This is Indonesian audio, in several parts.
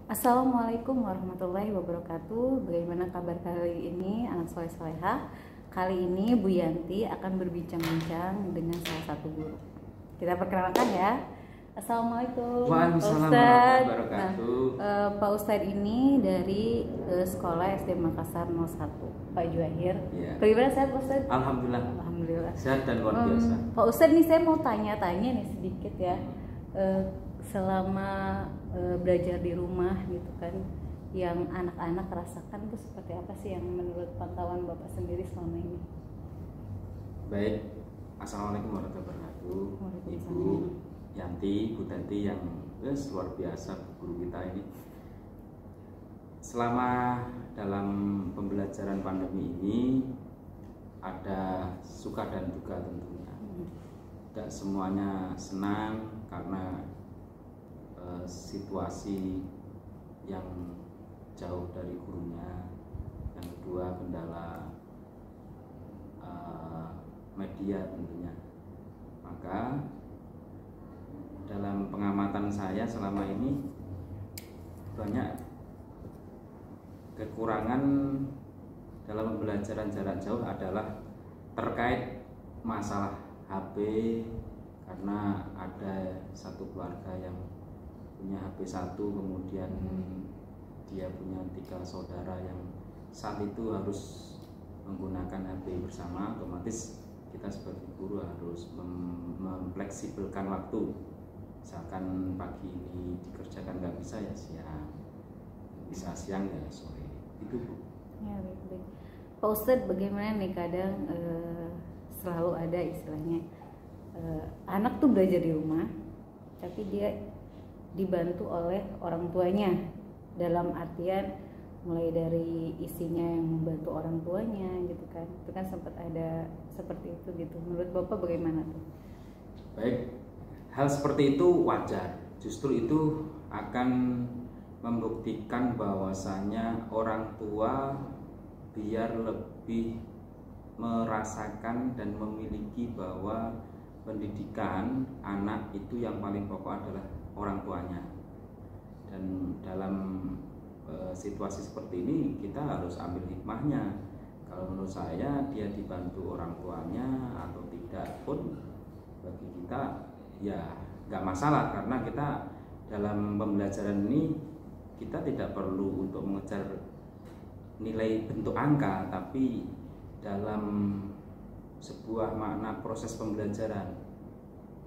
Assalamualaikum warahmatullahi wabarakatuh. Bagaimana kabar kali ini anak soleh soleha? Kali ini Bu Yanti akan berbincang-bincang dengan salah satu guru. Kita perkenalkan ya. Assalamualaikum Pak Waalaikumsalam Ustadz. warahmatullahi wabarakatuh. Pak Ustadz ini dari sekolah SD Makassar 01, Pak Juahir. Iya. Bagaimana sehat Pak Ustadz? Alhamdulillah Alhamdulillah. sehat dan luar biasa. Pak Ustadz nih saya mau tanya-tanya nih sedikit ya. Selama belajar di rumah gitu kan, yang anak-anak rasakan itu seperti apa sih yang menurut pantauan Bapak sendiri selama ini? Baik, assalamualaikum warahmatullahi wabarakatuh. Waalaikumsalam. Ibu Yanti, Bu Tanti yang luar biasa guru kita ini. Selama dalam pembelajaran pandemi ini ada suka dan duka tentunya. Tidak semuanya senang karena situasi yang jauh dari gurunya. Yang kedua kendala media tentunya. Maka dalam pengamatan saya selama ini banyak kekurangan dalam pembelajaran jarak jauh adalah terkait masalah HP, karena ada satu keluarga yang punya HP satu, kemudian dia punya 3 saudara yang saat itu harus menggunakan HP bersama. Otomatis kita sebagai guru harus memfleksibelkan waktu. Misalkan pagi ini dikerjakan nggak bisa ya siang, bisa siang ya sore, itu Bu. Ya baik-baik. Pak Ustadz, bagaimana nih kadang selalu ada istilahnya anak tuh belajar di rumah tapi dia dibantu oleh orang tuanya, dalam artian mulai dari isinya yang membantu orang tuanya gitu kan. Itu kan sempat ada seperti itu gitu. Menurut Bapak bagaimana tuh? Baik, hal seperti itu wajar. Justru itu akan membuktikan bahwasanya orang tua biar lebih merasakan dan memiliki bahwa pendidikan anak itu yang paling pokok adalah orang tuanya. Dan dalam situasi seperti ini kita harus ambil hikmahnya. Kalau menurut saya dia dibantu orang tuanya atau tidak pun bagi kita ya nggak masalah, karena kita dalam pembelajaran ini kita tidak perlu untuk mengejar nilai bentuk angka, tapi dalam sebuah makna proses pembelajaran.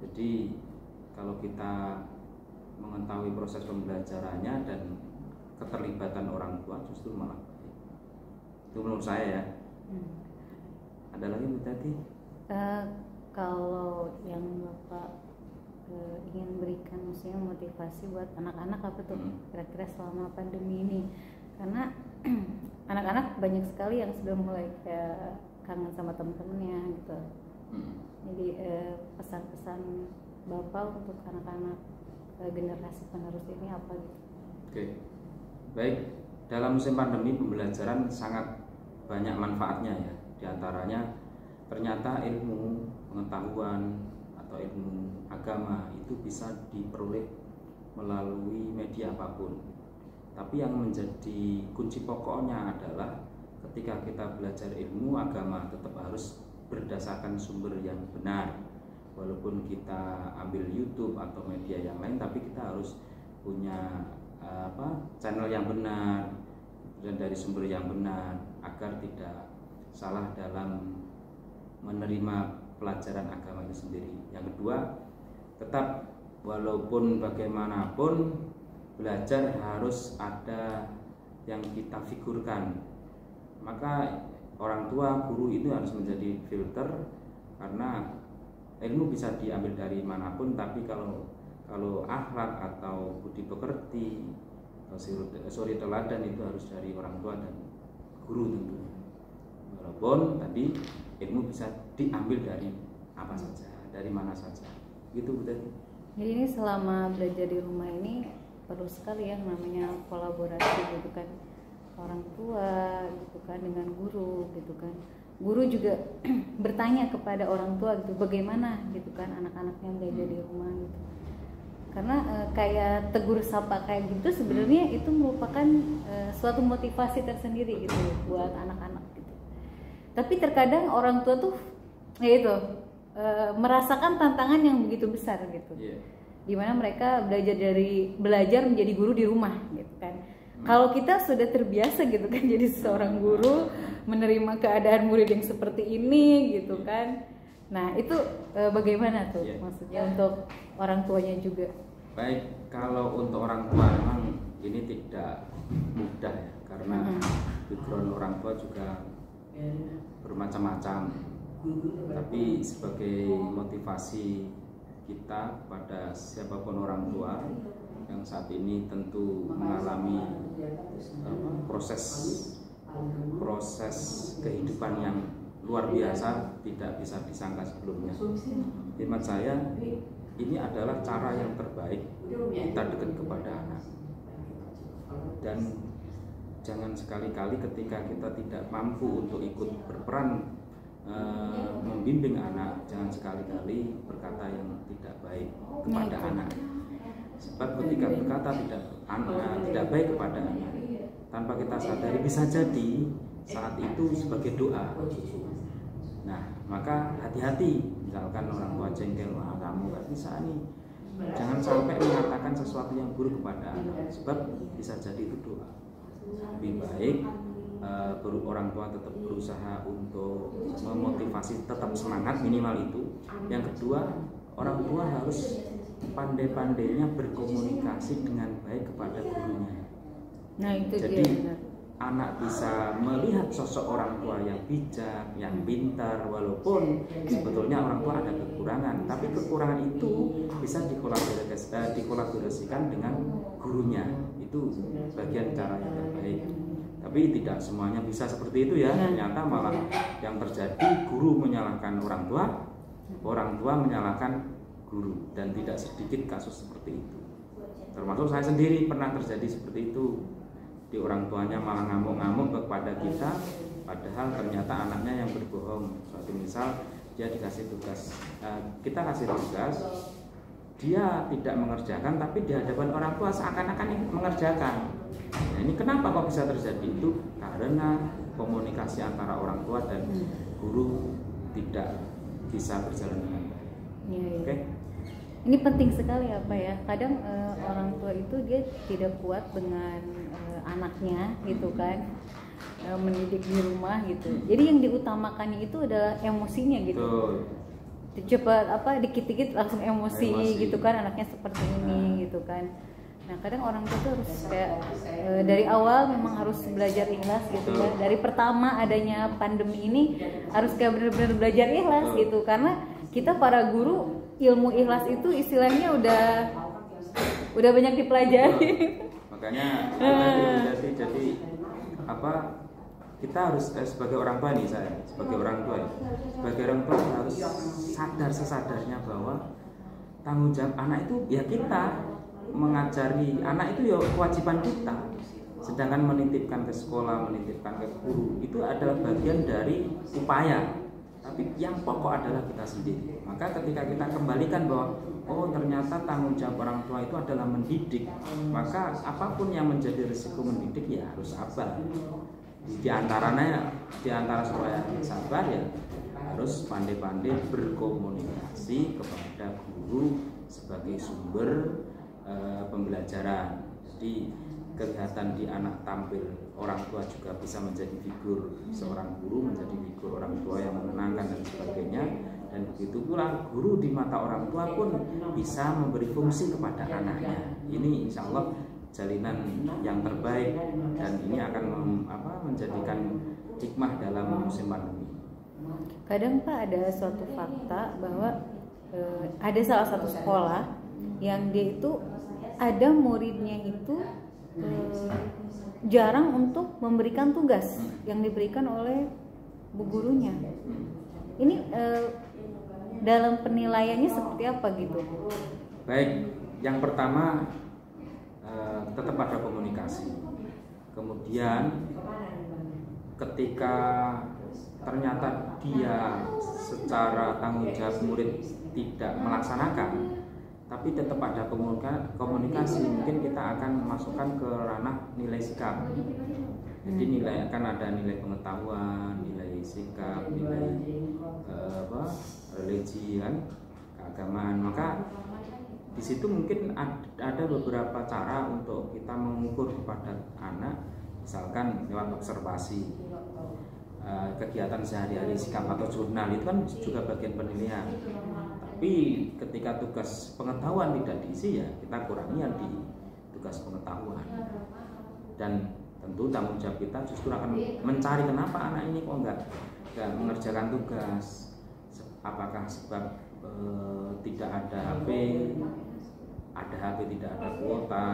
Jadi kalau kita mengetahui proses pembelajarannya dan keterlibatan orang tua justru malah baik. Itu menurut saya ya. Ada lagi Bu Tati? Kalau yang Bapak ingin berikan maksudnya motivasi buat anak-anak apa tuh kira-kira selama pandemi ini? Karena anak-anak banyak sekali yang sudah mulai kayak kangen sama teman-temannya gitu. Jadi pesan-pesan Bapak untuk anak-anak generasi penerus ini apa gitu? Oke. Baik, dalam musim pandemi pembelajaran sangat banyak manfaatnya ya. Di antaranya ternyata ilmu pengetahuan atau ilmu agama itu bisa diperoleh melalui media apapun. Tapi yang menjadi kunci pokoknya adalah ketika kita belajar ilmu agama tetap harus berdasarkan sumber yang benar. Walaupun kita ambil YouTube atau media yang lain, tapi kita harus punya channel yang benar dan dari sumber yang benar agar tidak salah dalam menerima pelajaran agama itu sendiri. Yang kedua, tetap walaupun bagaimanapun belajar harus ada yang kita figurkan. Maka orang tua, guru itu harus menjadi filter, karena ilmu bisa diambil dari manapun, tapi kalau akhlak atau budi pekerti atau suri teladan itu harus dari orang tua dan guru tentunya. Walaupun tadi ilmu bisa diambil dari apa saja, dari mana saja, gitu Bu Tati. Jadi ini selama belajar di rumah ini perlu sekali ya namanya kolaborasi gitu kan, orang tua gitu kan dengan guru gitu kan. Guru juga bertanya kepada orang tua gitu, bagaimana gitu kan anak-anaknya belajar di rumah gitu. karena kayak tegur sapa kayak gitu sebenarnya itu merupakan suatu motivasi tersendiri gitu buat anak-anak gitu. Tapi terkadang orang tua tuh ya itu merasakan tantangan yang begitu besar gitu, dimana mereka belajar menjadi guru di rumah gitu kan. Kalau kita sudah terbiasa gitu kan jadi seorang guru, menerima keadaan murid yang seperti ini gitu kan. Nah itu bagaimana tuh maksudnya untuk orang tuanya juga? Baik, kalau untuk orang tua memang ini tidak mudah ya, karena background orang tua juga bermacam-macam. Tapi sebagai motivasi kita kepada siapapun orang tua yang saat ini tentu mengalami proses kehidupan yang luar biasa, tidak bisa disangka sebelumnya. Hemat saya, ini adalah cara yang terbaik kita dekat kepada anak. Dan jangan sekali-kali ketika kita tidak mampu untuk ikut berperan membimbing anak, jangan sekali-kali berkata yang tidak baik kepada anak. Sebab ketika berkata tidak baik kepada anak, tanpa kita sadari bisa jadi saat itu sebagai doa. Nah, maka hati-hati, misalkan orang tua jengkel, wah kamu nggak bisa nih, jangan sampai mengatakan sesuatu yang buruk kepada anak, sebab bisa jadi itu doa. Lebih baik orang tua tetap berusaha untuk memotivasi, tetap semangat minimal itu. Yang kedua, orang tua harus pandai-pandainya berkomunikasi dengan baik kepada gurunya. Nah itu jadi dia, anak bisa melihat sosok orang tua yang bijak, yang pintar, walaupun sebetulnya orang tua ada kekurangan, tapi kekurangan itu bisa dikolaborasikan dengan gurunya. Itu bagian cara yang terbaik. Tapi tidak semuanya bisa seperti itu ya. Ternyata malah yang terjadi guru menyalahkan orang tua menyalahkan guru, dan tidak sedikit kasus seperti itu. Termasuk saya sendiri pernah terjadi seperti itu. Di orang tuanya malah ngamuk-ngamuk kepada kita, padahal ternyata anaknya yang berbohong. Suatu misal dia dikasih tugas, kita kasih tugas, dia tidak mengerjakan, tapi di hadapan orang tua seakan-akan mengerjakan. Nah, ini kenapa kok bisa terjadi itu? Karena komunikasi antara orang tua dan guru tidak bisa berjalan dengan baik. Oke? Ini penting sekali apa ya? Kadang orang tua itu dia tidak kuat dengan anaknya gitu kan, mendidik di rumah gitu. Jadi yang diutamakannya itu adalah emosinya gitu. Cepat dikit-dikit langsung emosi gitu kan, anaknya seperti ini gitu kan. Nah kadang orang tua tuh harus kayak dari awal memang harus belajar ikhlas gitu ya. Dari pertama adanya pandemi ini harus kayak benar-benar belajar ikhlas gitu, karena kita para guru ilmu ikhlas itu istilahnya udah banyak dipelajari. Makanya jadi kita harus sebagai orang tua nih, saya sebagai orang tua harus sadar sesadarnya bahwa tanggung jawab anak itu ya kita mengajari anak itu ya kewajiban kita. Sedangkan menitipkan ke sekolah, menitipkan ke guru itu adalah bagian dari upaya. Tapi yang pokok adalah kita sendiri. Maka ketika kita kembalikan bahwa ternyata tanggung jawab orang tua itu adalah mendidik, maka apapun yang menjadi risiko mendidik ya harus sabar. Di antara supaya sabar ya harus pandai-pandai berkomunikasi kepada guru sebagai sumber pembelajaran. Jadi kelihatan di anak tampil, orang tua juga bisa menjadi figur seorang guru, menjadi figur orang tua yang menenangkan dan sebagainya. Dan begitu pula guru di mata orang tua pun bisa memberi fungsi kepada anaknya. Ini insya Allah jalinan yang terbaik, dan ini akan menjadikan hikmah dalam musim pandemi. Kadang Pak ada suatu fakta bahwa ada salah satu sekolah yang dia itu ada muridnya itu jarang untuk memberikan tugas yang diberikan oleh bu gurunya. Ini dalam penilaiannya seperti apa gitu? Baik, yang pertama tetap ada komunikasi. Kemudian ketika ternyata dia secara tanggung jawab murid tidak melaksanakan, tapi tetap ada komunikasi. Mungkin kita akan masukkan ke ranah nilai sikap. Jadi nilai akan ada nilai pengetahuan, nilai sikap, nilai religi kan, keagamaan. Maka di situ mungkin ada beberapa cara untuk kita mengukur kepada anak, misalkan lewat observasi kegiatan sehari-hari, sikap atau jurnal itu kan juga bagian penilaian. Tapi ketika tugas pengetahuan tidak diisi, ya kita kurangi yang di tugas pengetahuan. Dan tentu tanggung jawab kita justru akan mencari kenapa anak ini kok enggak mengerjakan tugas. Apakah sebab tidak ada HP, tidak ada kuota,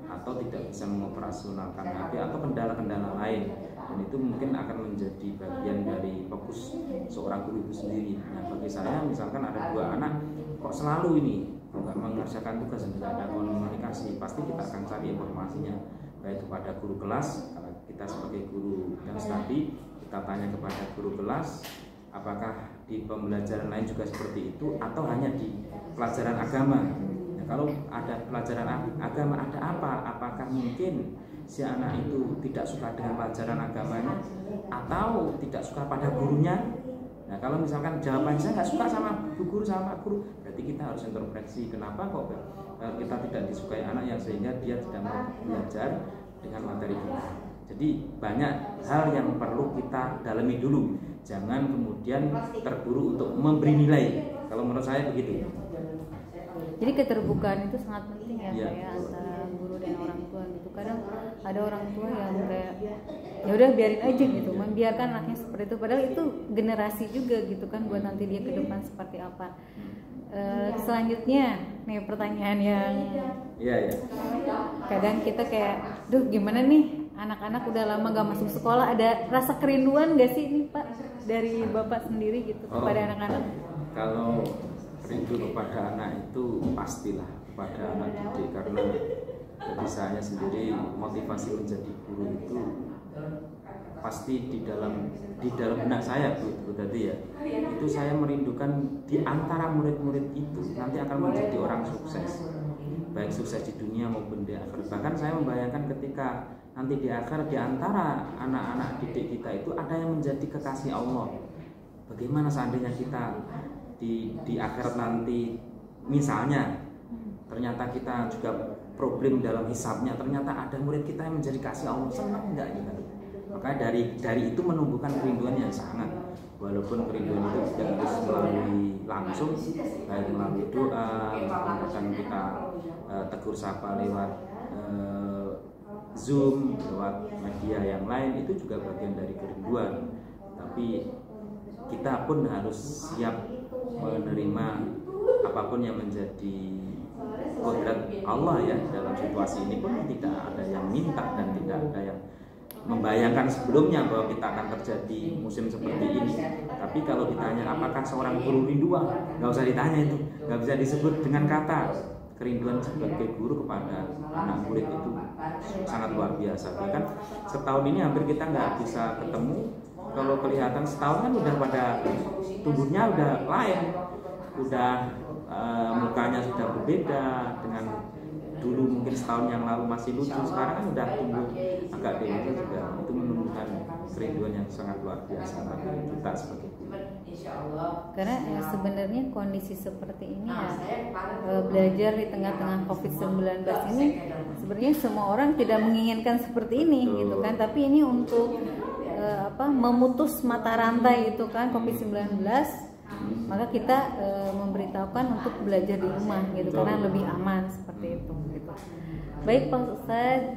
atau tidak bisa mengoperasionalkan HP, atau kendala-kendala lain. Dan itu mungkin akan menjadi bagian dari fokus seorang guru itu sendiri. Nah, bagi saya misalkan ada 2 anak kok selalu ini nggak mengerjakan tugas dan tidak ada komunikasi, pasti kita akan cari informasinya baik kepada guru kelas. Kalau kita sebagai guru dan studi, kita tanya kepada guru kelas apakah di pembelajaran lain juga seperti itu atau hanya di pelajaran agama. Nah, kalau ada pelajaran agama, ada apa? Apakah mungkin si anak itu tidak suka dengan pelajaran agamanya atau tidak suka pada gurunya? Nah, kalau misalkan jawabannya saya nggak suka sama bu guru, sama pak guru, berarti kita harus introspeksi kenapa kok kita tidak disukai anak yang sehingga dia tidak mau belajar dengan materi kita. Jadi banyak hal yang perlu kita dalami dulu, jangan kemudian terburu untuk memberi nilai. Kalau menurut saya begitu. Jadi keterbukaan itu sangat penting ya, ya kayak antara guru dan orang tua gitu. Kadang ada orang tua yang kayak ya udah biarin aja gitu, membiarkan anaknya seperti itu. Padahal itu generasi juga gitu kan, buat nanti dia ke depan seperti apa. Selanjutnya nih pertanyaan yang kadang kita kayak, duh gimana nih anak-anak udah lama gak masuk sekolah, ada rasa kerinduan gak sih ini Pak dari Bapak sendiri gitu kepada anak-anak? Kalau rindu kepada anak itu pastilah kepada anak didik, karena bagi saya sendiri motivasi menjadi guru itu pasti di dalam benak saya Bu tadi ya. Itu saya merindukan di antara murid-murid itu nanti akan menjadi orang sukses, baik sukses di dunia maupun di akhirat. Bahkan saya membayangkan ketika nanti di akhirat, di antara anak-anak didik kita itu ada yang menjadi kekasih Allah. Bagaimana seandainya kita di akhirat nanti, misalnya ternyata kita juga problem dalam hisabnya, ternyata ada murid kita yang menjadi kasih Allah, senang enggak kita? Maka dari itu menumbuhkan kerinduan yang sangat, walaupun kerinduan itu tidak harus melalui langsung, baik melalui doa, bahkan kita tegur sapa lewat Zoom, lewat media yang lain, itu juga bagian dari kerinduan. Tapi kita pun harus siap menerima apapun yang menjadi kodrat Allah ya. Dalam situasi ini pun tidak ada yang minta dan tidak ada yang membayangkan sebelumnya bahwa kita akan terjadi musim seperti ini. Tapi kalau ditanya apakah seorang guru rindu, nggak usah ditanya, itu nggak bisa disebut dengan kata. Kerinduan sebagai guru kepada anak murid itu sangat luar biasa. Bahkan setahun ini hampir kita nggak bisa ketemu. Kalau kelihatan setahun kan udah pada tubuhnya udah lain, udah mukanya sudah berbeda dengan dulu. Mungkin setahun yang lalu masih lucu, sekarang kan udah tumbuh agak dewasa juga. Itu menunjukkan kerinduan yang sangat luar biasa bagi kita sebagai guru. Karena sebenarnya kondisi seperti ini ya, belajar di tengah-tengah COVID-19 ini sebenarnya semua orang tidak menginginkan seperti ini. Betul. Gitu kan, tapi ini untuk memutus mata rantai itu kan COVID-19, maka kita memberitahukan untuk belajar di rumah gitu. Betul. Karena lebih aman seperti itu gitu. Baik Pak Ustadz,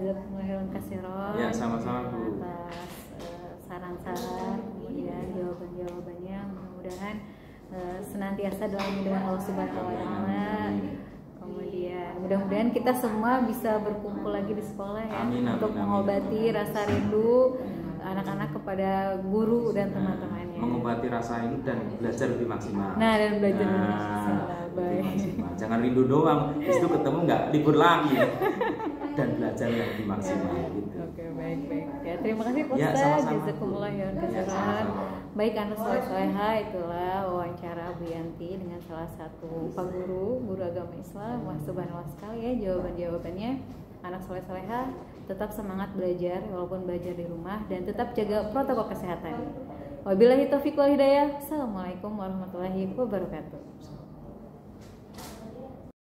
jazakumullah khairan. Ya, sama-sama Bu. Atas saran-saran, kemudian jawaban-jawabannya, mudah-mudahan senantiasa dalam lindungan Allah Subhanahu wa Ta'ala. Kemudian mudah-mudahan kita semua bisa berkumpul lagi di sekolah ya. Amin, untuk mengobati rasa rindu anak-anak kepada guru dan teman-temannya. Mengobati rasa rindu dan belajar lebih maksimal. Nah, dan belajar lebih maksimal. Baik. Jangan rindu doang, habis itu ketemu nggak libur lagi. dan belajar yang lebih maksimal gitu. Oke, baik. Ya, terima kasih Pak Ya, Ustaz. sama-sama. Jazakumullah khairan Ya, katsiran. sama-sama. Baik, anak soleh-soleha, itulah wawancara Bu Yanti dengan salah satu pak guru agama Islam. Wah, subhanallah sekali ya jawaban-jawabannya. Anak soleh-soleha tetap semangat belajar walaupun belajar di rumah dan tetap jaga protokol kesehatan. Wabillahi taufiq wal hidayah. Assalamualaikum warahmatullahi wabarakatuh.